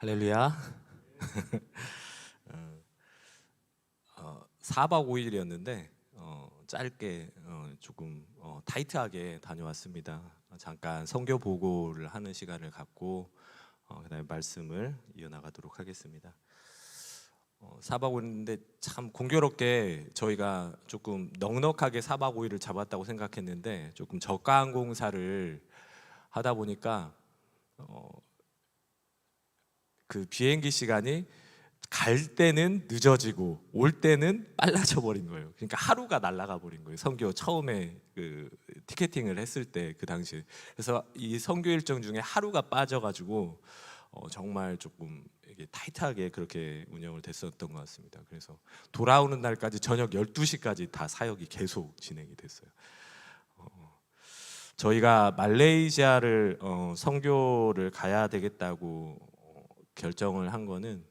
할렐루야. 4박 5일이었는데 짧게 조금 타이트하게 다녀왔습니다. 잠깐 선교 보고를 하는 시간을 갖고 그다음에 말씀을 이어나가도록 하겠습니다. 4박 5일인데 참 공교롭게 저희가 조금 넉넉하게 4박 5일을 잡았다고 생각했는데 조금 저가 항공사를 하다 보니까 그 비행기 시간이 갈 때는 늦어지고 올 때는 빨라져 버린 거예요. 그러니까 하루가 날아가 버린 거예요. 선교 처음에 그 티켓팅을 했을 때 그 당시. 그래서 이 선교 일정 중에 하루가 빠져가지고 정말 조금 이게 타이트하게 그렇게 운영을 됐었던 것 같습니다. 그래서 돌아오는 날까지 저녁 12시까지 다 사역이 계속 진행이 됐어요. 저희가 말레이시아를 선교를 가야 되겠다고 결정을 한 거는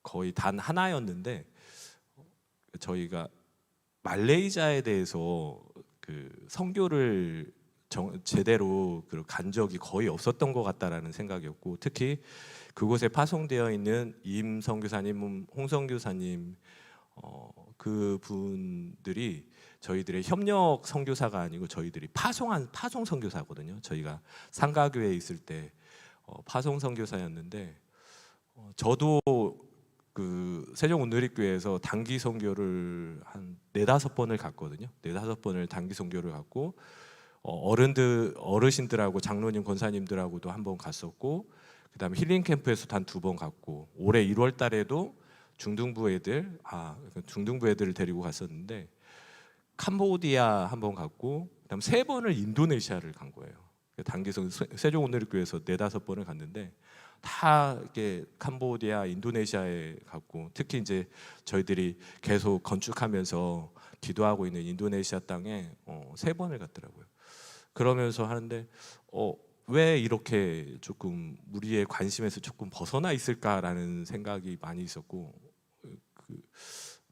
거의 단 하나였는데, 저희가 말레이시아에 대해서 그 선교를 제대로 간 적이 거의 없었던 것 같다라는 생각이었고, 특히 그곳에 파송되어 있는 임 선교사님, 홍 선교사님 그 분들이 저희들의 협력 선교사가 아니고 저희들이 파송 선교사거든요. 저희가 상가교회에 있을 때 파송 선교사였는데, 저도 그 세종온누리교회에서 단기 선교를 한 4-5번을 갔거든요. 4-5번을 단기 선교를 갔고, 어르신들하고 장로님 권사님들하고도 한 번 갔었고, 그다음에 힐링 캠프에서 단 2번 갔고, 올해 1월 달에도 중등부 애들을 데리고 갔었는데 캄보디아 한 번 갔고, 그다음 3번을 인도네시아를 간 거예요. 단기성 세종온누리교회에서 4-5번을 갔는데 다 이렇게 캄보디아, 인도네시아에 갔고, 특히 이제 저희들이 계속 건축하면서 기도하고 있는 인도네시아 땅에 3번을 갔더라고요. 그러면서 하는데 왜 이렇게 조금 우리의 관심에서 조금 벗어나 있을까라는 생각이 많이 있었고, 그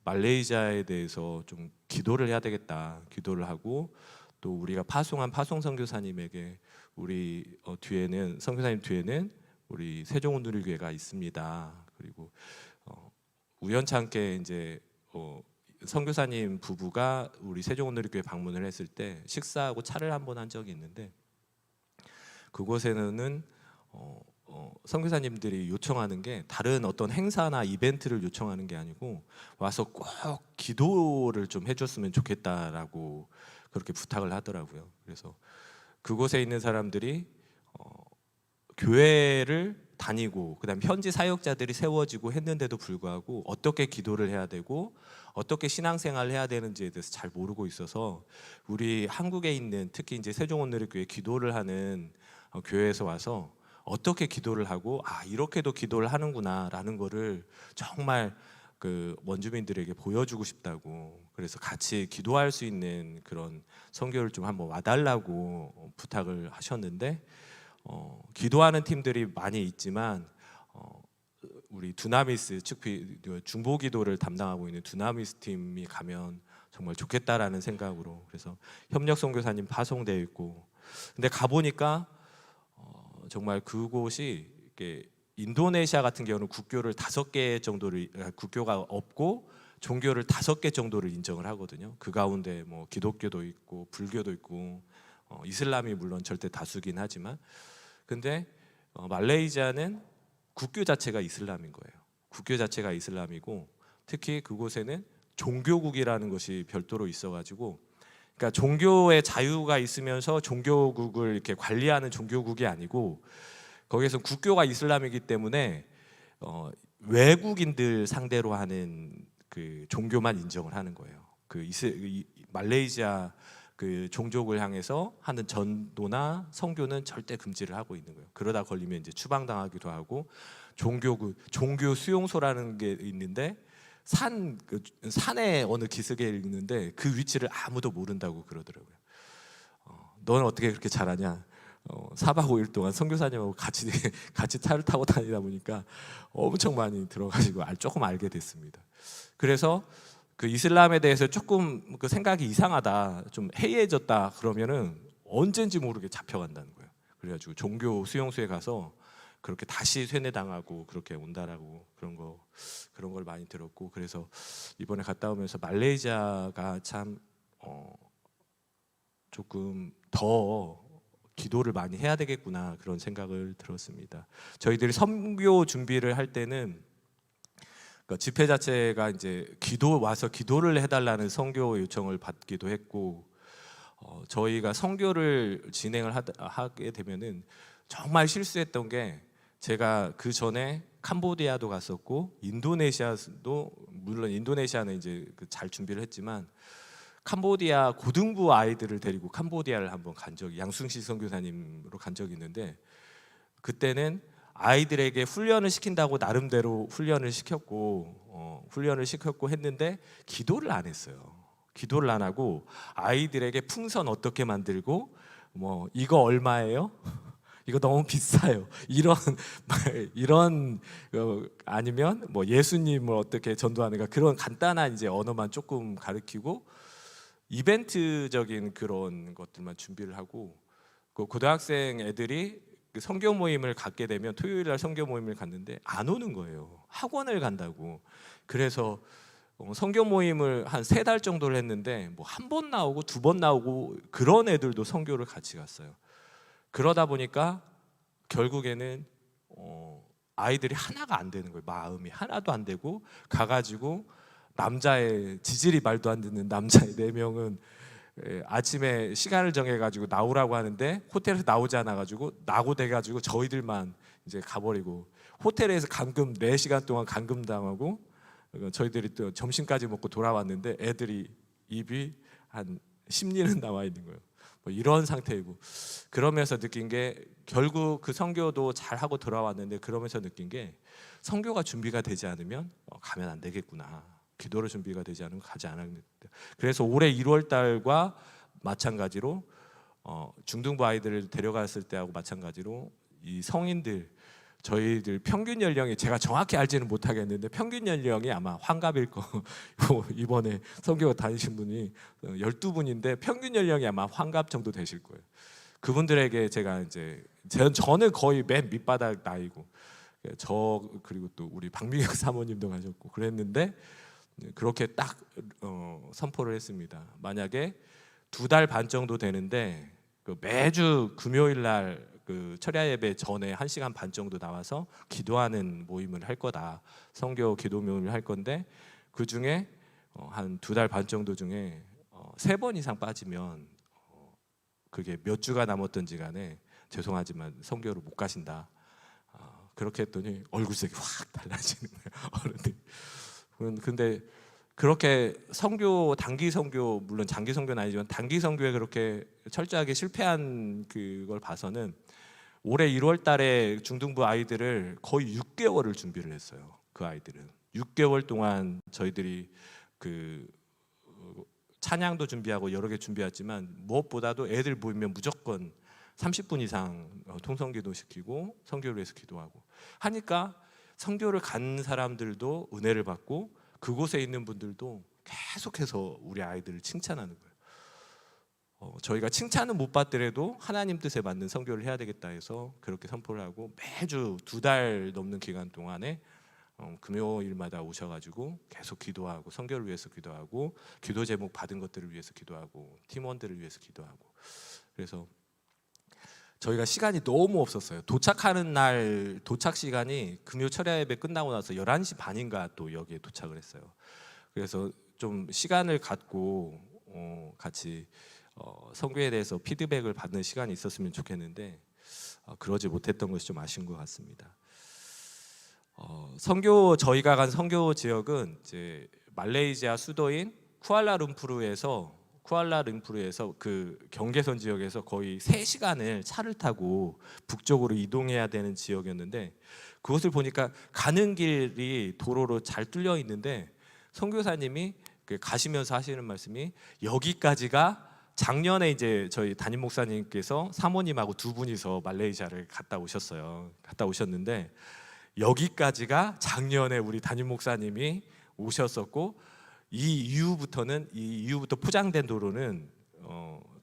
말레이시아에 대해서 좀 기도를 해야 되겠다, 기도를 하고, 또 우리가 파송한 파송 선교사님에게 우리 뒤에는 선교사님 뒤에는 우리 세종온누리교회가 있습니다. 그리고 우연찮게 이제 선교사님 부부가 우리 세종온누리교회 방문을 했을 때 식사하고 차를 한번 한 적이 있는데, 그곳에는 선교사님들이 요청하는 게 다른 어떤 행사나 이벤트를 요청하는 게 아니고 와서 꼭 기도를 좀 해줬으면 좋겠다라고 그렇게 부탁을 하더라고요. 그래서 그곳에 있는 사람들이 교회를 다니고 그다음 현지 사역자들이 세워지고 했는데도 불구하고 어떻게 기도를 해야 되고 어떻게 신앙생활을 해야 되는지에 대해서 잘 모르고 있어서, 우리 한국에 있는 특히 이제 세종온누리교회 기도를 하는 교회에서 와서 어떻게 기도를 하고 이렇게도 기도를 하는구나라는 거를 정말 그 원주민들에게 보여주고 싶다고, 그래서 같이 기도할 수 있는 그런 선교를 좀 한번 와달라고 부탁을 하셨는데, 기도하는 팀들이 많이 있지만 우리 두나미스 중보 기도를 담당하고 있는 두나미스 팀이 가면 정말 좋겠다라는 생각으로, 그래서 협력 선교사님 파송되어 있고, 근데 가보니까 정말 그곳이 이렇게 인도네시아 같은 경우는 국교를 5개 정도를, 국교가 없고 종교를 5개 정도를 인정을 하거든요. 그 가운데 뭐 기독교도 있고 불교도 있고 이슬람이 물론 절대 다수긴 하지만, 근데 말레이시아는 국교 자체가 이슬람인 거예요. 국교 자체가 이슬람이고, 특히 그곳에는 종교국이라는 것이 별도로 있어가지고, 그러니까 종교의 자유가 있으면서 종교국을 이렇게 관리하는 종교국이 아니고, 거기에서 국교가 이슬람이기 때문에 외국인들 상대로 하는 그 종교만 인정을 하는 거예요. 말레이시아 그 종족을 향해서 하는 전도나 선교는 절대 금지를 하고 있는 거예요. 그러다 걸리면 이제 추방당하기도 하고, 종교 수용소라는 게 있는데 산에 어느 기슭에 있는데 그 위치를 아무도 모른다고 그러더라고요. 너는 어떻게 그렇게 잘하냐? 4박 5일 동안 선교사님하고 같이 차를 타고 다니다 보니까 엄청 많이 들어가지고 조금 알게 됐습니다. 그래서 그 이슬람에 대해서 조금 그 생각이 이상하다, 좀 해이해졌다 그러면은 언젠지 모르게 잡혀간다는 거예요. 그래가지고 종교 수용소에 가서 그렇게 다시 세뇌당하고 그렇게 온다라고 그런 걸 많이 들었고, 그래서 이번에 갔다 오면서 말레이시아가 참 조금 더 기도를 많이 해야 되겠구나 그런 생각을 들었습니다. 저희들이 선교 준비를 할 때는 그러니까 집회 자체가 이제 와서 기도를 해달라는 선교 요청을 받기도 했고, 저희가 선교를 진행을 하게 되면은 정말 실수했던 게, 제가 그 전에 캄보디아도 갔었고 인도네시아도, 물론 인도네시아는 이제 잘 준비를 했지만 캄보디아 고등부 아이들을 데리고 캄보디아를 한번 간 적이, 양승식 선교사님으로 간 적이 있는데, 그때는 아이들에게 훈련을 시킨다고 나름대로 훈련을 시켰고 했는데 기도를 안 했어요. 기도를 안 하고 아이들에게 풍선 어떻게 만들고 뭐 이거 얼마예요? 이거 너무 비싸요. 이런 아니면 뭐 예수님을 어떻게 전도하는가, 그런 간단한 이제 언어만 조금 가르치고 이벤트적인 그런 것들만 준비를 하고, 그 고등학생 애들이 그 선교 모임을 갖게 되면 토요일 날 선교 모임을 갔는데 안 오는 거예요. 학원을 간다고. 그래서 선교 모임을 한 3달 정도를 했는데 뭐 한 번 나오고 2번 나오고 그런 애들도 선교를 같이 갔어요. 그러다 보니까 결국에는 아이들이 하나가 안 되는 거예요. 마음이 하나도 안 되고, 가가지고 남자의 지질이 말도 안 듣는 남자의 4명은 아침에 시간을 정해가지고 나오라고 하는데 호텔에서 나오지 않아가지고 낙오돼가지고 저희들만 이제 가버리고, 호텔에서 감금 4시간 동안 감금당하고, 저희들이 또 점심까지 먹고 돌아왔는데 애들이 입이 한 10리는 나와 있는 거예요. 뭐 이런 상태이고, 그러면서 느낀 게, 결국 그 선교도 잘 하고 돌아왔는데 그러면서 느낀 게, 선교가 준비가 되지 않으면 가면 안 되겠구나. 기도로 준비가 되지 않으면 가지 않았는데, 그래서 올해 1월 달과 마찬가지로 중등부 아이들을 데려갔을 때하고 마찬가지로 이 성인들, 저희들 평균 연령이 제가 정확히 알지는 못하겠는데 평균 연령이 아마 환갑일 거 이번에 선교 다니신 분이 12분인데 평균 연령이 아마 환갑 정도 되실 거예요. 그분들에게 제가 이제 저는 거의 맨 밑바닥 나이고, 그리고 또 우리 박미경 사모님도 가셨고 그랬는데, 그렇게 딱 선포를 했습니다. 만약에 2달 반 정도 되는데 매주 금요일 날 그 철야 예배 전에 1시간 반 정도 나와서 기도하는 모임을 할 거다. 선교 기도 모임을 할 건데, 그 중에 한 2달 반 정도 중에 3번 이상 빠지면 그게 몇 주가 남았던지 간에 죄송하지만 선교로 못 가신다. 그렇게 했더니 얼굴색이 확 달라지는 거예요, 어른들. 근데 그렇게 단기 선교, 물론 장기 선교는 아니지만 단기 선교에 그렇게 철저하게 실패한 그걸 봐서는 올해 1월 달에 중등부 아이들을 거의 6개월을 준비를 했어요. 그 아이들은 6개월 동안 저희들이 그 찬양도 준비하고 여러 개 준비했지만, 무엇보다도 애들 모이면 무조건 30분 이상 통성기도 시키고 선교를 위해서 기도하고 하니까, 선교를 간 사람들도 은혜를 받고 그곳에 있는 분들도 계속해서 우리 아이들을 칭찬하는 거예요. 저희가 칭찬은 못 받더라도 하나님 뜻에 맞는 선교를 해야 되겠다 해서 그렇게 선포를 하고, 매주 2달 넘는 기간 동안에 금요일마다 오셔가지고 계속 기도하고, 선교를 위해서 기도하고, 기도 제목 받은 것들을 위해서 기도하고, 팀원들을 위해서 기도하고. 그래서 저희가 시간이 너무 없었어요. 도착하는 날 도착 시간이 금요 철야 예배 끝나고 나서 11시 반인가 또 여기에 도착을 했어요. 그래서 좀 시간을 갖고 같이 선교에 대해서 피드백을 받는 시간이 있었으면 좋겠는데 그러지 못했던 것이 좀 아쉬운 것 같습니다. 저희가 간 선교 지역은 이제 말레이시아 수도인 쿠알라룸푸르에서 그 경계선 지역에서 거의 3시간을 차를 타고 북쪽으로 이동해야 되는 지역이었는데, 그곳을 보니까 가는 길이 도로로 잘 뚫려 있는데 선교사님이 가시면서 하시는 말씀이, 여기까지가 작년에 이제 저희 담임 목사님께서 사모님하고 2분이서 말레이시아를 갔다 오셨는데 여기까지가 작년에 우리 담임 목사님이 오셨었고, 이 이후부터 포장된 도로는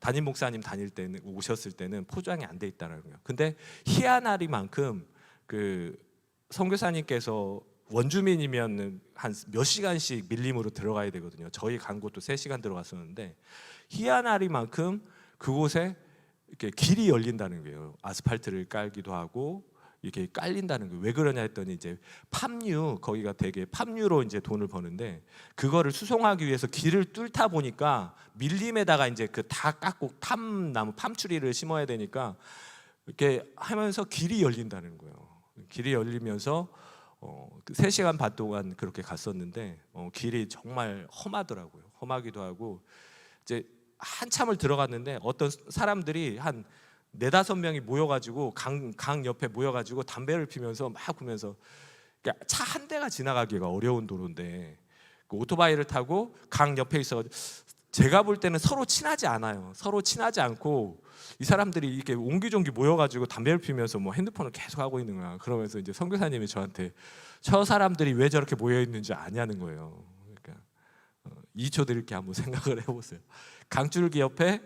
담임 목사님 오셨을 때는 포장이 안 돼 있다는 거예요. 근데 희한하리만큼 그 선교사님께서 원주민이면 한 몇 시간씩 밀림으로 들어가야 되거든요. 저희 간 곳도 3시간 들어갔었는데 희한하리만큼 그곳에 이렇게 길이 열린다는 거예요. 아스팔트를 깔기도 하고 이렇게 깔린다는 거예요. 왜 그러냐 했더니 이제 팜유, 거기가 되게 팜유로 이제 돈을 버는데 그거를 수송하기 위해서 길을 뚫다 보니까 밀림에다가 이제 그 다 깎고 팜나무 팜추리를 심어야 되니까 이렇게 하면서 길이 열린다는 거예요. 길이 열리면서 그 3시간 반 동안 그렇게 갔었는데 길이 정말 험하더라고요. 험하기도 하고 이제 한참을 들어갔는데 어떤 사람들이 한 4-5명이 모여가지고 강 옆에 모여가지고 담배를 피면서 막 보면서 차 한 대가 지나가기가 어려운 도로인데 그 오토바이를 타고 강 옆에 있어가지고 제가 볼 때는 서로 친하지 않아요. 서로 친하지 않고 이 사람들이 이렇게 옹기종기 모여가지고 담배를 피면서 뭐 핸드폰을 계속 하고 있는 거야. 그러면서 이제 선교사님이 저한테 저 사람들이 왜 저렇게 모여 있는지 아냐는 거예요. 그러니까 2초 드릴게 한번 생각을 해보세요. 강줄기 옆에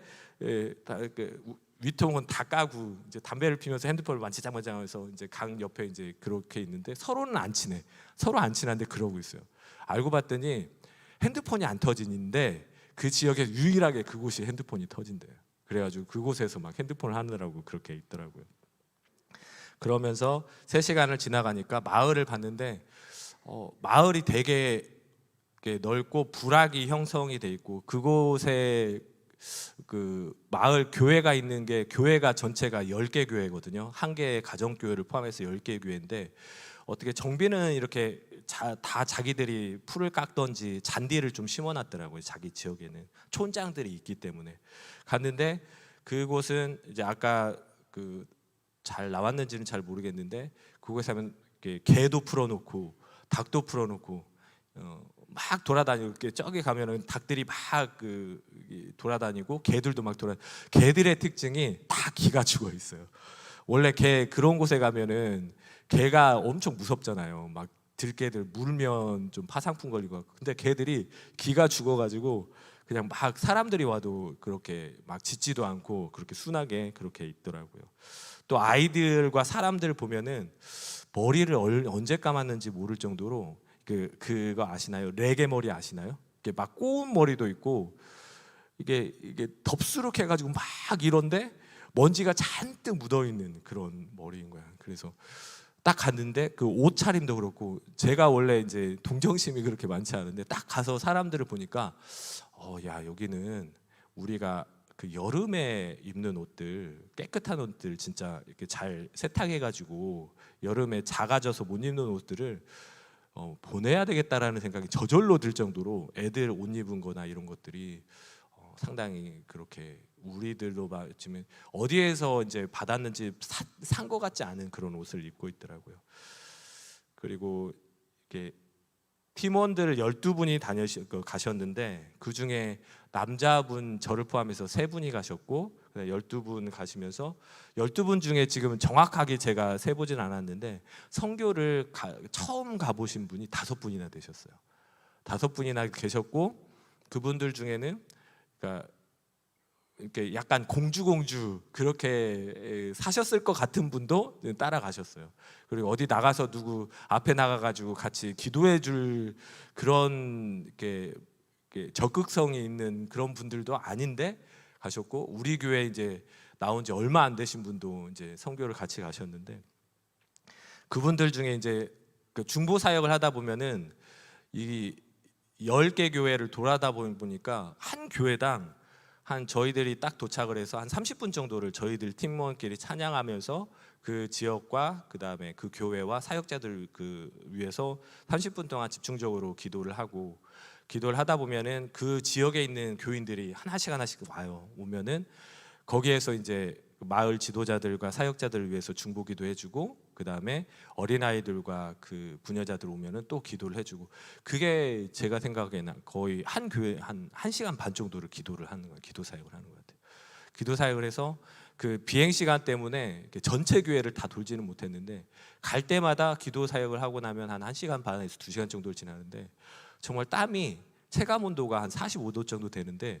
위통은 다 까고 이제 담배를 피면서 핸드폰을 만지작만지작하면서 이제 강 옆에 이제 그렇게 있는데 서로는 안 친해. 서로 안 친한데 그러고 있어요. 알고 봤더니 핸드폰이 안 터지는데 그 지역에 유일하게 그곳이 핸드폰이 터진대요. 그래가지고 그곳에서 막 핸드폰을 하느라고 그렇게 있더라고요. 그러면서 3시간을 지나가니까 마을을 봤는데 마을이 되게 넓고 부락이 형성이 돼 있고 그곳에 그 마을 교회가 있는 게 교회가 전체가 10개 교회거든요. 한 개의 가정교회를 포함해서 10개 교회인데 어떻게 정비는 이렇게 다 자기들이 풀을 깎던지 잔디를 좀 심어놨더라고요. 자기 지역에는 촌장들이 있기 때문에 갔는데 그곳은 이제 아까 그 잘 나왔는지는 잘 모르겠는데 그곳에 하면 개도 풀어놓고 닭도 풀어놓고 막 돌아다니고 저기 가면은 닭들이 막 돌아다니고 개들도 막 개들의 특징이 다 기가 죽어 있어요. 원래 개 그런 곳에 가면은 개가 엄청 무섭잖아요. 막 들개들 물면 좀 파상풍 걸리고 근데 개들이 기가 죽어가지고 그냥 막 사람들이 와도 그렇게 막 짖지도 않고 그렇게 순하게 그렇게 있더라고요. 또 아이들과 사람들 보면은 머리를 언제 감았는지 모를 정도로 그거 아시나요? 레게 머리 아시나요? 이게 막 꼬운 머리도 있고 이게 덥수룩해가지고 막 이런데 먼지가 잔뜩 묻어 있는 그런 머리인 거야. 그래서 딱 갔는데 그 옷차림도 그렇고 제가 원래 이제 동정심이 그렇게 많지 않은데 딱 가서 사람들을 보니까 야 여기는 우리가 그 여름에 입는 옷들 깨끗한 옷들 진짜 이렇게 잘 세탁해가지고 여름에 작아져서 못 입는 옷들을 보내야 되겠다라는 생각이 저절로 들 정도로 애들 옷 입은 거나 이런 것들이 상당히 그렇게 우리들로 봐지면 어디에서 이제 받았는지 산 것 같지 않은 그런 옷을 입고 있더라고요. 그리고 이렇게 팀원들 12분이 가셨는데 그 중에 남자분 저를 포함해서 3분이 가셨고 12분 가시면서 12분 중에 지금 정확하게 제가 세보진 않았는데 선교를 처음 가보신 분이 5분이나 되셨어요. 5분이나 계셨고 그분들 중에는 그러니까 이렇게 약간 공주 그렇게 사셨을 것 같은 분도 따라가셨어요. 그리고 어디 나가서 누구 앞에 나가가지고 같이 기도해줄 그런 이렇게 적극성이 있는 그런 분들도 아닌데 가셨고 우리 교회 이제 나온 지 얼마 안 되신 분도 이제 선교를 같이 가셨는데 그분들 중에 이제 그 중보 사역을 하다 보면은 이 10개 교회를 돌아다 보니까 한 교회당 한 저희들이 딱 도착을 해서 한 30분 정도를 저희들 팀원끼리 찬양하면서 그 지역과 그 다음에 그 교회와 사역자들 위해서 30분 동안 집중적으로 기도를 하다 보면은 그 지역에 있는 교인들이 하나씩 오면은 거기에서 이제 마을 지도자들과 사역자들을 위해서 중보기도 해주고 그 다음에 어린아이들과 그 부녀자들 오면은 또 기도를 해주고 그게 제가 생각에는 거의 한 교회 한 1시간 반 정도를 기도를 하는 거예요. 기도 사역을 하는 것 같아요. 기도 사역을 해서 그 비행 시간 때문에 전체 교회를 다 돌지는 못했는데 갈 때마다 기도 사역을 하고 나면 한 1시간 반에서 2시간 정도를 지나는데 정말 땀이 체감 온도가 한 45도 정도 되는데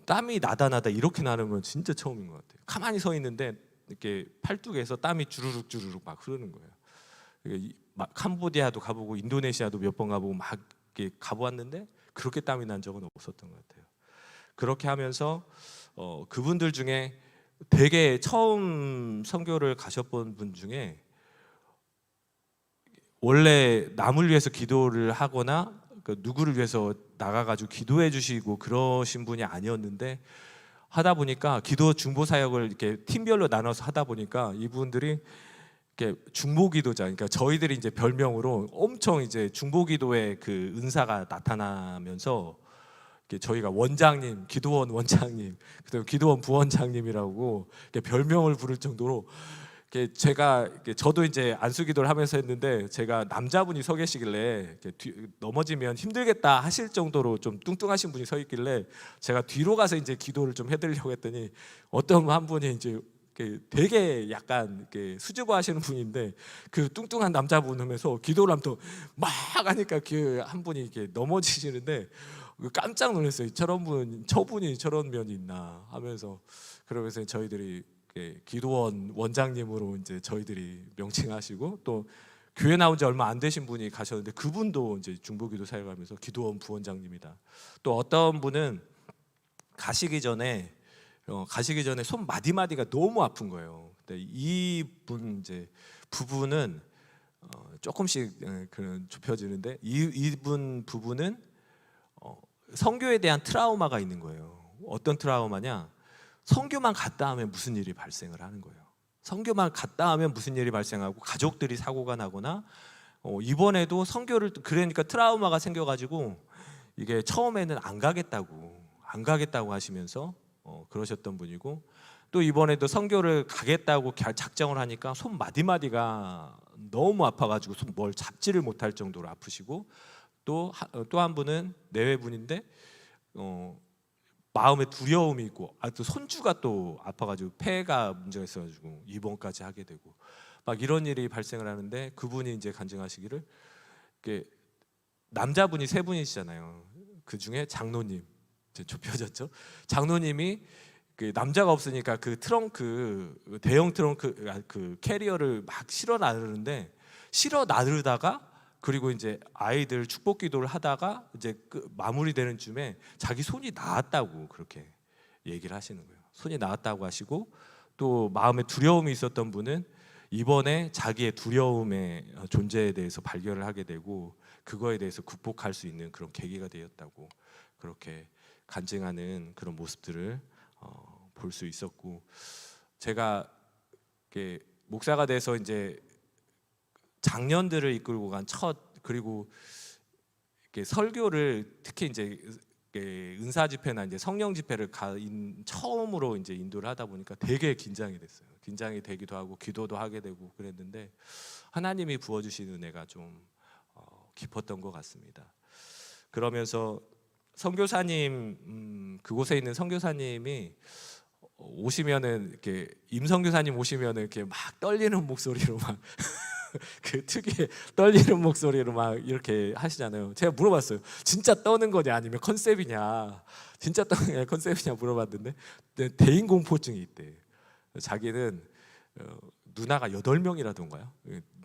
땀이 나다 이렇게 나는 건 진짜 처음인 것 같아요. 가만히 서 있는데 이렇게 팔뚝에서 땀이 주르륵 막 흐르는 거예요. 막 캄보디아도 가보고 인도네시아도 몇 번 가보고 막 이렇게 가보았는데 그렇게 땀이 난 적은 없었던 것 같아요. 그렇게 하면서 그분들 중에 되게 처음 선교를 가셨던 분 중에 원래 남을 위해서 기도를 하거나 누구를 위해서 나가가지고 기도해 주시고 그러신 분이 아니었는데, 하다 보니까 기도 중보 사역을 이렇게 팀별로 나눠서 하다 보니까 이분들이 이렇게 중보기도자, 그러니까 저희들이 이제 별명으로 엄청 이제 중보기도의 그 은사가 나타나면서 저희가 원장님, 기도원 원장님, 그다음 기도원 부원장님이라고 별명을 부를 정도로, 제가 저도 이제 안수기도를 하면서 했는데 제가 남자분이 서 계시길래 넘어지면 힘들겠다 하실 정도로 좀 뚱뚱하신 분이 서 있길래 제가 뒤로 가서 이제 기도를 좀 해드리려고 했더니 어떤 한 분이 이제 되게 약간 수줍어 하시는 분인데 그 뚱뚱한 남자분 하면서 기도를 하면 또 막 하니까 그 한 분이 이렇게 넘어지시는데 깜짝 놀랐어요. 저분이 저런 면이 있나 하면서. 그러면서 저희들이 기도원 원장님으로 이제 저희들이 명칭하시고, 또 교회 나온 지 얼마 안 되신 분이 가셨는데 그분도 이제 중보기도 사역하면서 기도원 부원장님이다. 또 어떤 분은 가시기 전에 손 마디마디가 너무 아픈 거예요. 근데 이분 이제 부부는 조금씩 그런 좁혀지는데 이분 부부는 선교에 대한 트라우마가 있는 거예요. 어떤 트라우마냐? 선교만 갔다 하면 무슨 일이 발생을 하는 거예요. 선교만 갔다 하면 무슨 일이 발생하고 가족들이 사고가 나거나, 이번에도 선교를, 그러니까 트라우마가 생겨가지고 이게 처음에는 안 가겠다고 하시면서 그러셨던 분이고, 또 이번에도 선교를 가겠다고 작정을 하니까 손 마디마디가 너무 아파가지고 뭘 잡지를 못할 정도로 아프시고, 또 한 분은 내외분인데 마음에 두려움이 있고, 또 손주가 또 아파가지고 폐가 문제가 있어가지고 입원까지 하게 되고 막 이런 일이 발생을 하는데, 그분이 이제 간증하시기를 남자분이 세 분이시잖아요. 그 중에 장로님, 이제 좁혀졌죠. 장로님이 남자가 없으니까 그 트렁크, 대형 트렁크, 그 캐리어를 막 실어 나르다가 그리고 이제 아이들 축복 기도를 하다가 이제 마무리되는 쯤에 자기 손이 나았다고 그렇게 얘기를 하시는 거예요. 손이 나았다고 하시고, 또 마음에 두려움이 있었던 분은 이번에 자기의 두려움의 존재에 대해서 발견을 하게 되고 그거에 대해서 극복할 수 있는 그런 계기가 되었다고 그렇게 간증하는 그런 모습들을 볼 수 있었고, 제가 목사가 돼서 이제 장년들을 이끌고 간 그리고 설교를 특히 이제 은사 집회나 이제 성령 집회를 처음으로 이제 인도를 하다 보니까 되게 긴장이 됐어요. 긴장이 되기도 하고 기도도 하게 되고 그랬는데, 하나님이 부어주신 은혜가 좀 깊었던 것 같습니다. 그러면서 선교사님, 그곳에 있는 선교사님이 오시면은 이렇게 임선교사님 오시면은 이렇게 막 떨리는 목소리로 막 그 특유의 떨리는 목소리로 막 이렇게 하시잖아요. 제가 물어봤어요. 진짜 떠는 거냐 아니면 컨셉이냐? 진짜 떠는 게 컨셉이냐 물어봤는데 대인 공포증이 있대. 자기는 누나가 8명이라던가요.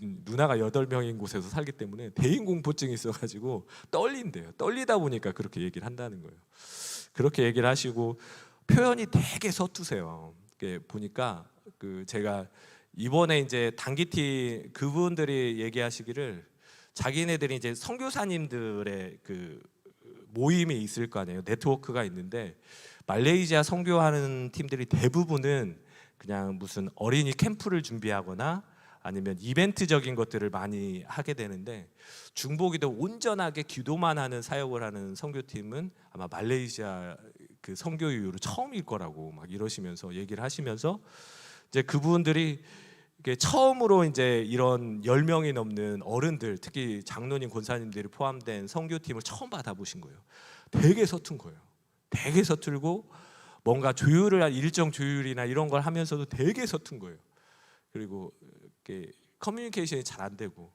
누나가 8명인 곳에서 살기 때문에 대인 공포증이 있어가지고 떨린대요. 떨리다 보니까 그렇게 얘기를 한다는 거예요. 그렇게 얘기를 하시고 표현이 되게 서투세요. 보니까 제가 이번에 이제 단기팀 그분들이 얘기하시기를 자기네들이 이제 선교사님들의 그 모임이 있을 거 아니에요. 네트워크가 있는데 말레이시아 선교하는 팀들이 대부분은 그냥 무슨 어린이 캠프를 준비하거나 아니면 이벤트적인 것들을 많이 하게 되는데, 중보기도 온전하게 기도만 하는 사역을 하는 선교팀은 아마 말레이시아 그 선교 이후로 처음일 거라고 막 이러시면서 얘기를 하시면서, 이제 그분들이 처음으로 이제 이런 10명이 넘는 어른들, 특히 장로님, 권사님들이 포함된 선교팀을 처음 받아보신 거예요. 되게 서툰 거예요. 되게 서툴고 뭔가 일정 조율이나 이런 걸 하면서도 되게 서툰 거예요. 그리고 커뮤니케이션이 잘 안 되고,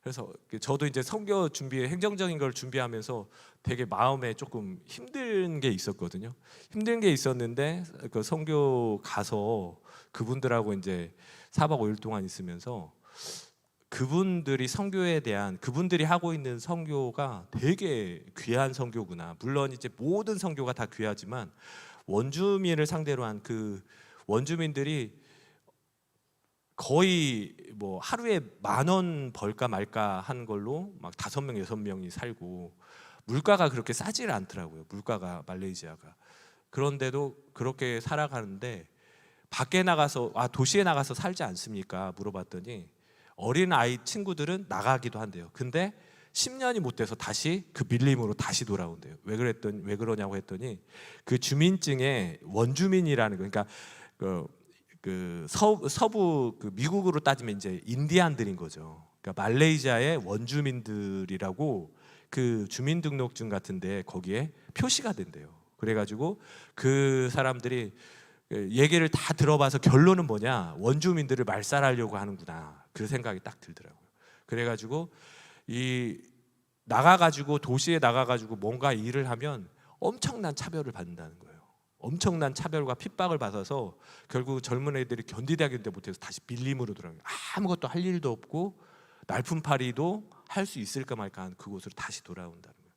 그래서 저도 이제 선교 준비, 행정적인 걸 준비하면서 되게 마음에 조금 힘든 게 있었거든요. 힘든 게 있었는데 그 선교 가서 그분들하고 이제 4박 5일 동안 있으면서 그분들이 선교에 대한, 그분들이 하고 있는 선교가 되게 귀한 선교구나. 물론 이제 모든 선교가 다 귀하지만 원주민을 상대로 한 그 원주민들이 거의 뭐 하루에 10,000원 벌까 말까 한 걸로 막 5명 6명이 살고, 물가가 그렇게 싸지를 않더라고요. 물가가 말레이시아가. 그런데도 그렇게 살아가는데 밖에 나가서, 도시에 나가서 살지 않습니까? 물어봤더니 어린 아이 친구들은 나가기도 한대요. 근데 10년이 못 돼서 다시 그 밀림으로 다시 돌아온대요. 왜 그러냐고 했더니 그 주민증에 원주민이라는 거, 그러니까 서부 그 미국으로 따지면 이제 인디안들인 거죠. 그러니까 말레이시아의 원주민들이라고 그 주민등록증 같은데 거기에 표시가 된대요. 그래가지고 그 사람들이 얘기를 다 들어봐서 결론은 뭐냐, 원주민들을 말살하려고 하는구나, 그 생각이 딱 들더라고요. 그래가지고 나가가지고 도시에 나가가지고 뭔가 일을 하면 엄청난 차별을 받는다는 거예요. 엄청난 차별과 핍박을 받아서 결국 젊은 애들이 견디다 못해서 다시 밀림으로 돌아가요. 아무것도 할 일도 없고 날품팔이도 할 수 있을까 말까 한 그곳으로 다시 돌아온다는 거예요.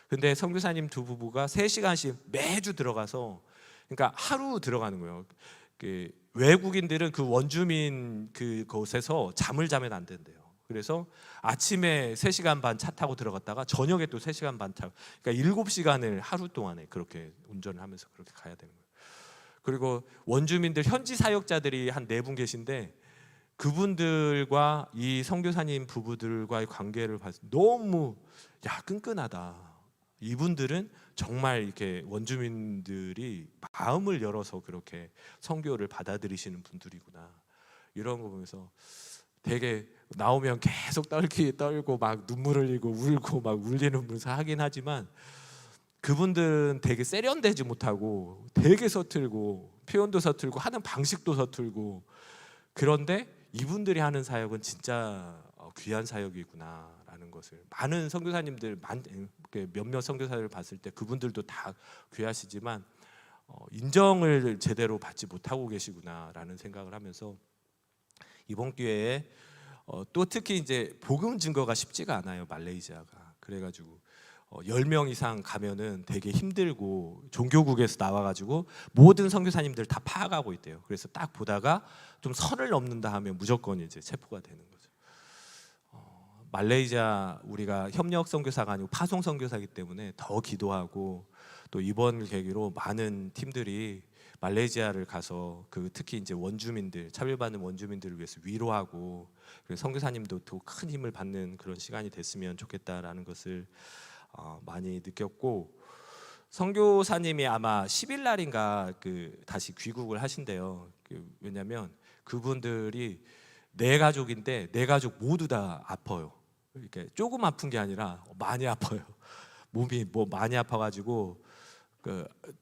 근데 선교사님 두 부부가 3시간씩 매주 들어가서, 그러니까 하루 들어가는 거예요. 그 외국인들은 그 원주민 그곳에서 잠을 자면 안 된대요. 그래서 아침에 3시간 반 차 타고 들어갔다가 저녁에 또 3시간 반 타고, 그러니까 7시간을 하루 동안에 그렇게 운전을 하면서 그렇게 가야 되는 거예요. 그리고 원주민들 현지 사역자들이 한 4분 계신데 그분들과 이 선교사님 부부들과의 관계를 봐서 너무 끈끈하다. 이분들은 정말 이렇게 원주민들이 마음을 열어서 그렇게 선교를 받아들이시는 분들이구나. 이런 거 보면서 되게 나오면 계속 떨고 막 눈물 흘리고 울고 막 울리는 문사 하긴 하지만 그분들은 되게 세련되지 못하고 되게 서툴고 표현도 서툴고 하는 방식도 서툴고, 그런데 이분들이 하는 사역은 진짜 귀한 사역이구나라는 것을 많은 선교사님들, 몇몇 선교사를 봤을 때 그분들도 다 귀하시지만 인정을 제대로 받지 못하고 계시구나라는 생각을 하면서 이번 기회에 또 특히 이제 복음 증거가 쉽지가 않아요, 말레이시아가. 그래가지고 10명 이상 가면은 되게 힘들고 종교국에서 나와가지고 모든 선교사님들 다 파악하고 있대요. 그래서 딱 보다가 좀 선을 넘는다 하면 무조건 이제 체포가 되는 거죠. 말레이시아 우리가 협력 선교사가 아니고 파송 선교사이기 때문에 더 기도하고, 또 이번 계기로 많은 팀들이 말레이시아를 가서 특히 이제 원주민들, 차별받는 원주민들을 위해서 위로하고, 그래서 선교사님도 더 큰 힘을 받는 그런 시간이 됐으면 좋겠다라는 것을 많이 느꼈고, 선교사님이 아마 10일 날인가 다시 귀국을 하신대요. 왜냐하면 그분들이 4가족인데 4가족 모두 다 아파요. 이렇게 조금 아픈 게 아니라 많이 아파요. 몸이 많이 아파가지고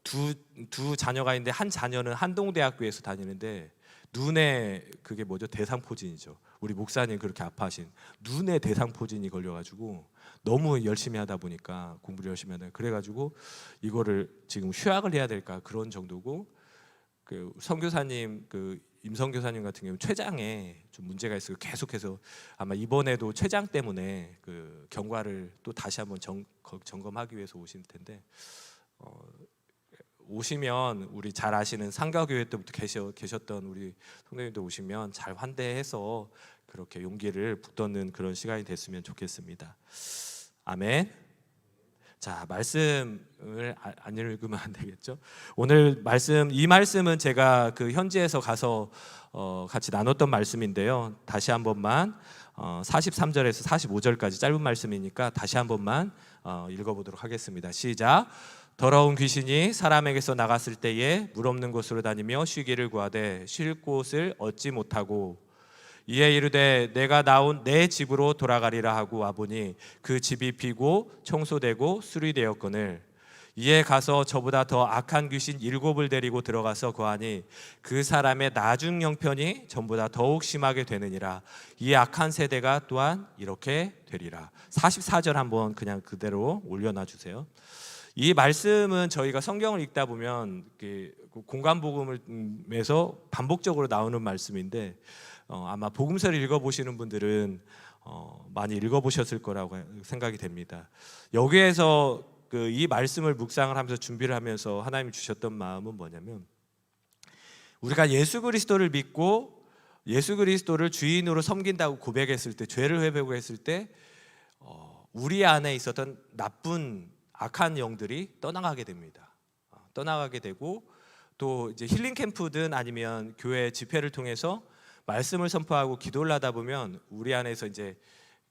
두 자녀가 있는데 한 자녀는 한동대학교에서 다니는데 눈에 그게 뭐죠? 대상포진이죠. 우리 목사님 그렇게 아파하신 눈에 대상포진이 걸려가지고 너무 열심히 하다 보니까, 공부를 열심히 하다 그래가지고 이거를 지금 휴학을 해야 될까 그런 정도고, 선교사님 임선교사님 같은 경우 췌장에 좀 문제가 있어서 계속해서 아마 이번에도 췌장 때문에 경과를 또 다시 한번 점검하기 위해서 오실 텐데, 오시면 우리 잘 아시는 상가교회 때부터 계셨던 우리 성도님들 오시면 잘 환대해서 그렇게 용기를 북돋는 그런 시간이 됐으면 좋겠습니다. 아멘. 자, 말씀을 안 읽으면 안 되겠죠? 오늘 이 말씀은 제가 현지에서 가서 같이 나눴던 말씀인데요. 다시 한 번만 43절에서 45절까지 짧은 말씀이니까 다시 한 번만 읽어보도록 하겠습니다. 시작. 더러운 귀신이 사람에게서 나갔을 때에 물 없는 곳으로 다니며 쉬기를 구하되 쉴 곳을 얻지 못하고, 이에 이르되 내가 나온 내 집으로 돌아가리라 하고 와보니 그 집이 비고 청소되고 수리되었거늘 이에 가서 저보다 더 악한 귀신 7을 데리고 들어가서 거하니 그 사람의 나중 형편이 전보다 더욱 심하게 되느니라. 이 악한 세대가 또한 이렇게 되리라. 44절 한번 그냥 그대로 올려놔 주세요. 이 말씀은 저희가 성경을 읽다 보면 공간복음에서 반복적으로 나오는 말씀인데 아마 복음서를 읽어보시는 분들은 많이 읽어보셨을 거라고 생각이 됩니다. 여기에서 이 말씀을 묵상을 하면서 준비를 하면서 하나님이 주셨던 마음은 뭐냐면, 우리가 예수 그리스도를 믿고 예수 그리스도를 주인으로 섬긴다고 고백했을 때, 죄를 회복했을 때 우리 안에 있었던 나쁜 악한 영들이 떠나가게 됩니다. 떠나가게 되고, 또 이제 힐링 캠프든 아니면 교회 집회를 통해서 말씀을 선포하고 기도를 하다 보면 우리 안에서 이제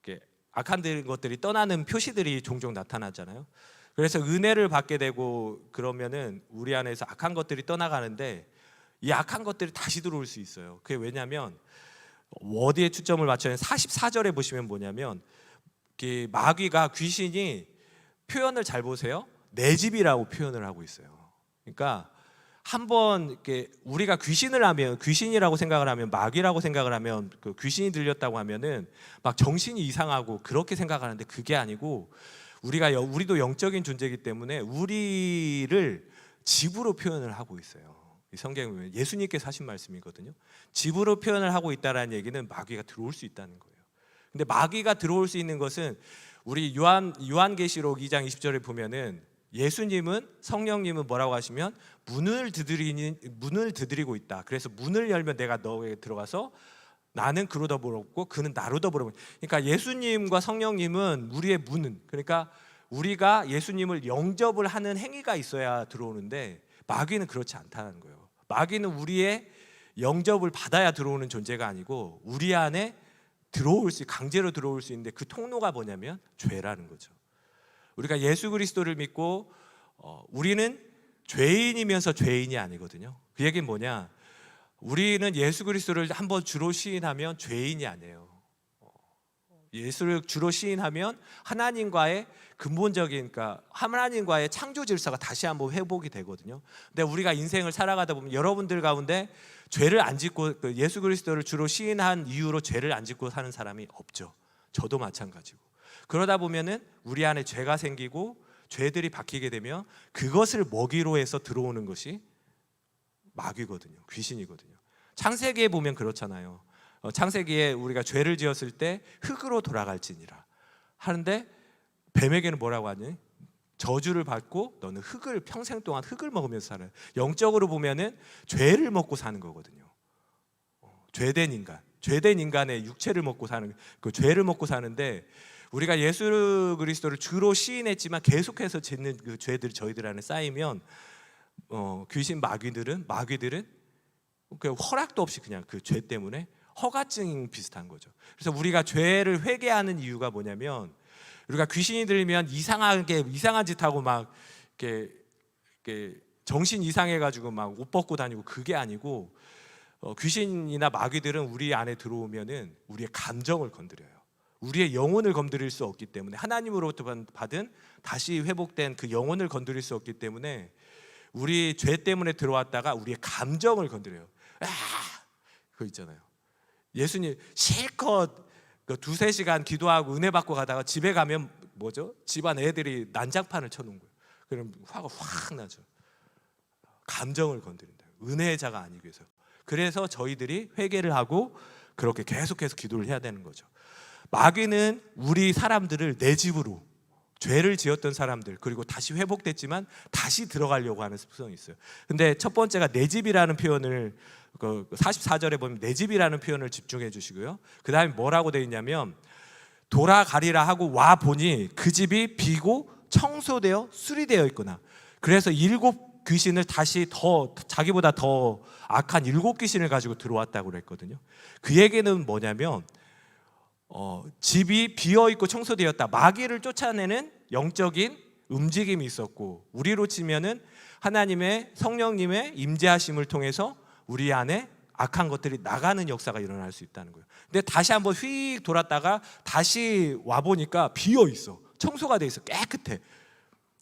이렇게 악한 것들이 떠나는 표시들이 종종 나타나잖아요. 그래서 은혜를 받게 되고 그러면은 우리 안에서 악한 것들이 떠나가는데, 이 악한 것들이 다시 들어올 수 있어요. 그게 왜냐면 어디에 초점을 맞춰야 44절에 보시면 뭐냐면, 마귀가, 귀신이 표현을 잘 보세요. 내 집이라고 표현을 하고 있어요. 그러니까 한번 이렇게 우리가 귀신을 하면, 귀신이라고 생각을 하면, 마귀라고 생각을 하면, 그 귀신이 들렸다고 하면은 막 정신이 이상하고 그렇게 생각하는데, 그게 아니고 우리도 영적인 존재이기 때문에 우리를 집으로 표현을 하고 있어요. 이 성경에 보면 예수님께서 하신 말씀이거든요. 집으로 표현을 하고 있다라는 얘기는 마귀가 들어올 수 있다는 거예요. 근데 마귀가 들어올 수 있는 것은, 우리 요한계시록 2장 20절에 보면은 예수님은, 성령님은 뭐라고 하시면 문을 두드리고 있다. 그래서 문을 열면 내가 너에게 들어가서 나는 그로 더불었고 그는 나로 더불어. 그러니까 예수님과 성령님은 우리의 문은, 그러니까 우리가 예수님을 영접을 하는 행위가 있어야 들어오는데, 마귀는 그렇지 않다는 거예요. 마귀는 우리의 영접을 받아야 들어오는 존재가 아니고 우리 안에 강제로 들어올 수 있는데, 그 통로가 뭐냐면 죄라는 거죠. 우리가 예수 그리스도를 믿고 우리는 죄인이면서 죄인이 아니거든요. 그 얘기는 뭐냐? 우리는 예수 그리스도를 한번 주로 시인하면 죄인이 아니에요. 예수를 주로 시인하면 하나님과의 근본적인, 그러니까 하나님과의 창조 질서가 다시 한번 회복이 되거든요. 근데 우리가 인생을 살아가다 보면 여러분들 가운데 죄를 안 짓고, 예수 그리스도를 주로 시인한 이유로 죄를 안 짓고 사는 사람이 없죠. 저도 마찬가지고. 그러다 보면은 우리 안에 죄가 생기고 죄들이 박히게 되면 그것을 먹이로 해서 들어오는 것이 마귀거든요. 귀신이거든요. 창세기에 보면 그렇잖아요. 창세기에 우리가 죄를 지었을 때 흙으로 돌아갈지니라 하는데, 뱀에게는 뭐라고 하니? 저주를 받고 너는 평생 동안 흙을 먹으면서 살아요. 영적으로 보면은 죄를 먹고 사는 거거든요. 죄된 인간의 육체를 먹고 사는, 그 죄를 먹고 사는데, 우리가 예수 그리스도를 주로 시인했지만 계속해서 짓는 그 죄들이 저희들 안에 쌓이면 귀신, 마귀들은 그 허락도 없이 그냥 그 죄 때문에 허가증 비슷한 거죠. 그래서 우리가 죄를 회개하는 이유가 뭐냐면, 우리가 귀신이 들리면 이상한 짓 하고 막 이렇게 정신 이상해가지고 막 옷 벗고 다니고, 그게 아니고 귀신이나 마귀들은 우리 안에 들어오면은 우리의 감정을 건드려요. 우리의 영혼을 건드릴 수 없기 때문에, 하나님으로부터 받은 다시 회복된 그 영혼을 건드릴 수 없기 때문에 우리 죄 때문에 들어왔다가 우리의 감정을 건드려요. 그거 있잖아요. 예수님 실컷 그 2-3시간 기도하고 은혜 받고 가다가 집에 가면 뭐죠? 집안 애들이 난장판을 쳐놓은 거예요. 그럼 화가 확 나죠. 감정을 건드린다. 은혜자가 아니기 위해서. 그래서 저희들이 회개를 하고 그렇게 계속해서 기도를 해야 되는 거죠. 마귀는 우리 사람들을 내 집으로, 죄를 지었던 사람들, 그리고 다시 회복됐지만 다시 들어가려고 하는 습성이 있어요. 근데 첫 번째가 내 집이라는 표현을, 44절에 보면 내 집이라는 표현을 집중해 주시고요. 그 다음에 뭐라고 되어 있냐면, 돌아가리라 하고 와 보니 그 집이 비고 청소되어 수리되어 있구나. 그래서 7 귀신을 다시 자기보다 더 악한 7 귀신을 가지고 들어왔다고 그랬거든요. 그 얘기는 뭐냐면, 집이 비어있고 청소되었다. 마귀를 쫓아내는 영적인 움직임이 있었고, 우리로 치면은 하나님의, 성령님의 임재하심을 통해서 우리 안에 악한 것들이 나가는 역사가 일어날 수 있다는 거예요. 근데 다시 한번 휙 돌았다가 다시 와보니까 비어있어. 청소가 돼 있어. 깨끗해.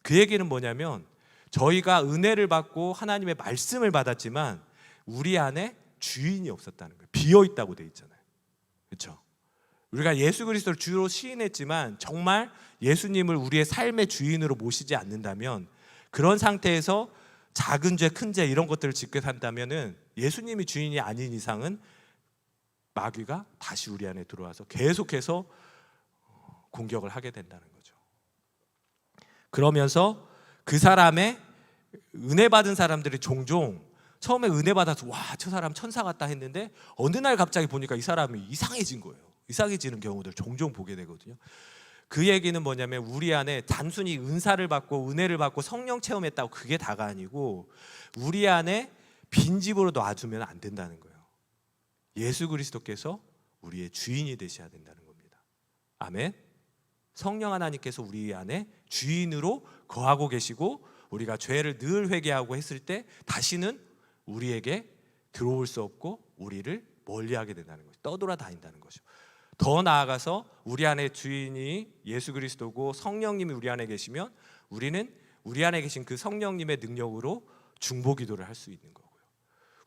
그 얘기는 뭐냐면, 저희가 은혜를 받고 하나님의 말씀을 받았지만 우리 안에 주인이 없었다는 거예요. 비어 있다고 돼 있잖아요. 그렇죠? 우리가 예수 그리스도를 주로 시인했지만 정말 예수님을 우리의 삶의 주인으로 모시지 않는다면, 그런 상태에서 작은 죄, 큰 죄 이런 것들을 짓게 산다면은 예수님이 주인이 아닌 이상은 마귀가 다시 우리 안에 들어와서 계속해서 공격을 하게 된다는 거죠. 그러면서 그 사람의 은혜 받은 사람들이 종종 처음에 은혜 받아서 와, 저 사람 천사 같다 했는데 어느 날 갑자기 보니까 이 사람이 이상해진 거예요. 이상해지는 경우들 종종 보게 되거든요. 그 얘기는 뭐냐면 우리 안에 단순히 은사를 받고 은혜를 받고 성령 체험했다고 그게 다가 아니고 우리 안에 빈집으로 놔두면 안 된다는 거예요. 예수 그리스도께서 우리의 주인이 되셔야 된다는 겁니다. 아멘. 성령 하나님께서 우리 안에 주인으로 거하고 계시고 우리가 죄를 늘 회개하고 했을 때 다시는 우리에게 들어올 수 없고 우리를 멀리하게 된다는 거죠. 떠돌아다닌다는 거죠. 더 나아가서 우리 안에 주인이 예수 그리스도고 성령님이 우리 안에 계시면 우리는 우리 안에 계신 그 성령님의 능력으로 중보기도를 할 수 있는 거고요.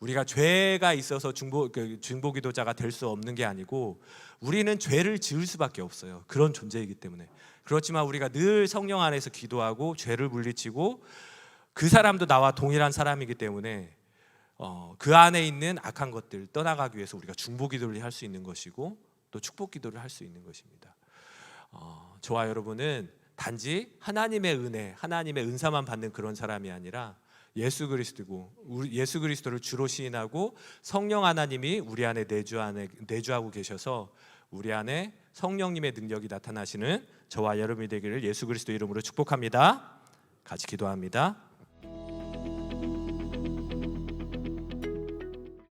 우리가 죄가 있어서 중보기도자가 될 수 없는 게 아니고 우리는 죄를 지을 수밖에 없어요. 그런 존재이기 때문에. 그렇지만 우리가 늘 성령 안에서 기도하고 죄를 물리치고 그 사람도 나와 동일한 사람이기 때문에 그 안에 있는 악한 것들 떠나가기 위해서 우리가 중보기도를 할 수 있는 것이고 또 축복기도를 할 수 있는 것입니다. 저와 여러분은 단지 하나님의 은혜, 하나님의 은사만 받는 그런 사람이 아니라 예수 그리스도고 예수 그리스도를 주로 시인하고 성령 하나님이 우리 안에 내주하고 계셔서 우리 안에 성령님의 능력이 나타나시는 저와 여러분이 되기를 예수 그리스도 이름으로 축복합니다. 같이 기도합니다.